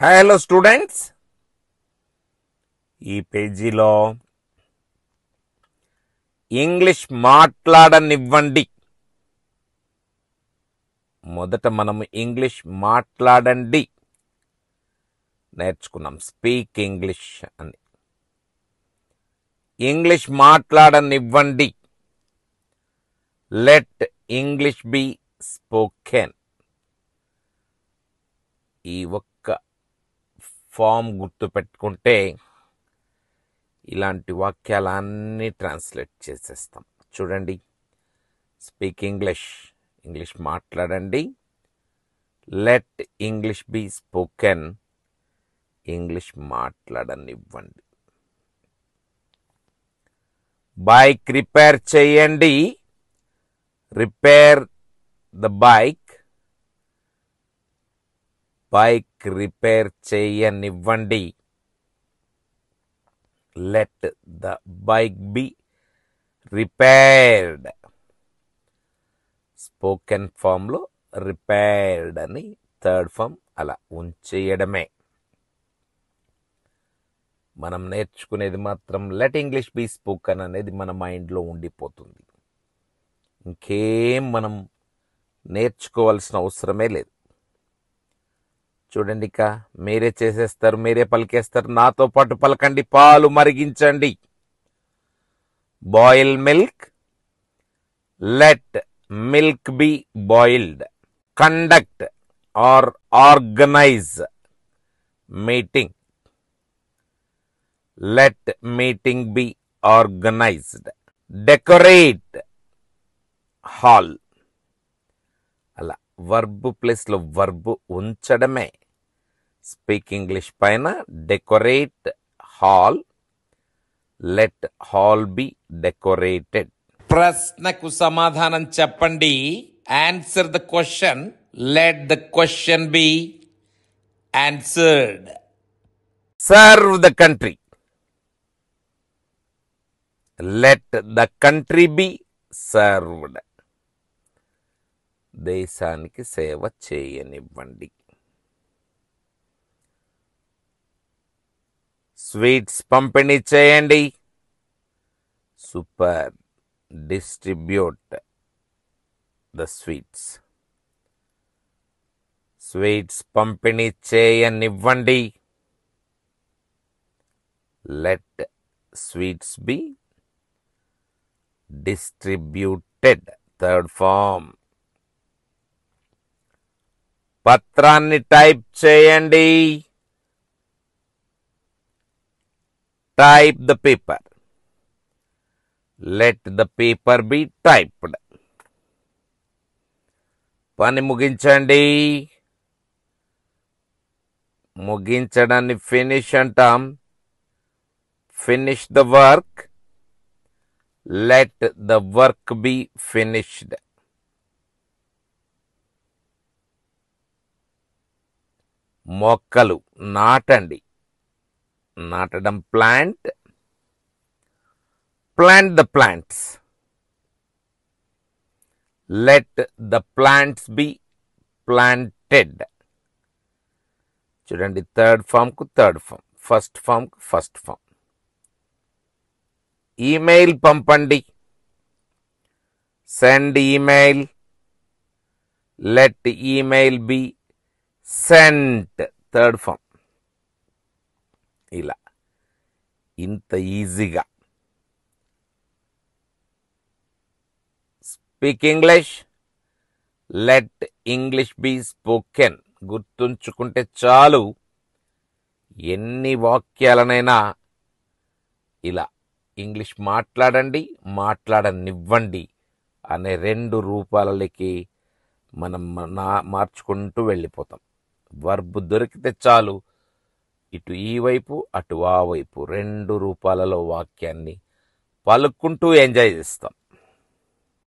Hello students, ఈ పేజీలో English మాట్లాడనివ్వండి. మొదట మనము ఇంగ్లీష్ మాట్లాడండి నేర్చుకున్నాం. స్పీక్ ఇంగ్లీష్ అని. ఇంగ్లీష్ మాట్లాడనివ్వండి. Let English be spoken. ఈ ఒక్క ఫామ్ గుర్తుపెట్టుకుంటే ఇలాంటి వాక్యాలన్నీ ట్రాన్స్లేట్ చేసేస్తాం. చూడండి, స్పీక్ ఇంగ్లీష్, ఇంగ్లీష్ మాట్లాడండి. Let English be spoken, English మాట్లాడనివ్వండి. బైక్ రిపేర్ చేయండి. Repair the bike. బైక్ రిపేర్ చేయనివ్వండి. Let the bike be repaired. Spoken ఫామ్లో రిపేర్డ్ అని థర్డ్ ఫామ్ అలా ఉంచేయడమే. మనం నేర్చుకునేది మాత్రం లెట్ ఇంగ్లీష్ బి స్పోకెన్ అనేది మన మైండ్లో ఉండిపోతుంది. ఇంకేం మనం నేర్చుకోవాల్సిన అవసరమే లేదు. చూడండి, ఇక మీరే చేసేస్తారు, మీరే పలికేస్తారు. నాతో పాటు పలకండి. పాలు మరిగించండి. Boil milk. Let milk be boiled. Conduct or organise meeting. Let meeting be organised. Decorate hall. అలా వర్బ్ ప్లేస్లో వర్బ్ ఉంచడమే. స్పీక్ ఇంగ్లీష్ పైన decorate hall. Let hall be decorated. ప్రశ్నకు సమాధానం చెప్పండి. Answer the question. Let the question be answered. Serve the country. Let the country be served. దేశానికి సేవ చేయనివ్వండి. స్వీట్స్ పంపిణీ చేయండి. Super. Distribute the sweets. Sweets పంపిణీ చేయనివ్వండి. Let sweets be distributed. Third form. పత్రాన్ని టైప్ చేయండి. Type the paper. Let the paper be typed. పని ముగించండి. ముగించడాన్ని ఫినిష్ అంటాం. Finish the work. Let the work be finished. మొక్కలు నాటండి. నాటడం plant. Plant the plants. Let the plants be planted. చూడండి, థర్డ్ ఫామ్ కు థర్డ్ ఫామ్, ఫస్ట్ ఫామ్ కు ఫస్ట్ ఫామ్. ఈమెయిల్ పంపండి. Send email. Let email be sent. Third form. ఇలా ఇంత ఈజీగా speak English. Let English be spoken గుర్తుంచుకుంటే చాలు. ఎన్ని వాక్యాలనైనా ఇలా ఇంగ్లీష్ మాట్లాడండి, మాట్లాడనివ్వండి అనే రెండు రూపాలకి మనం మార్చుకుంటూ వెళ్ళిపోతాం. వర్బ్ దొరికితే చాలు, ఇటు ఈ వైపు అటు ఆ వైపు రెండు రూపాలలో వాక్యాన్ని పలుకుంటూ ఎంజాయ్ చేస్తాం.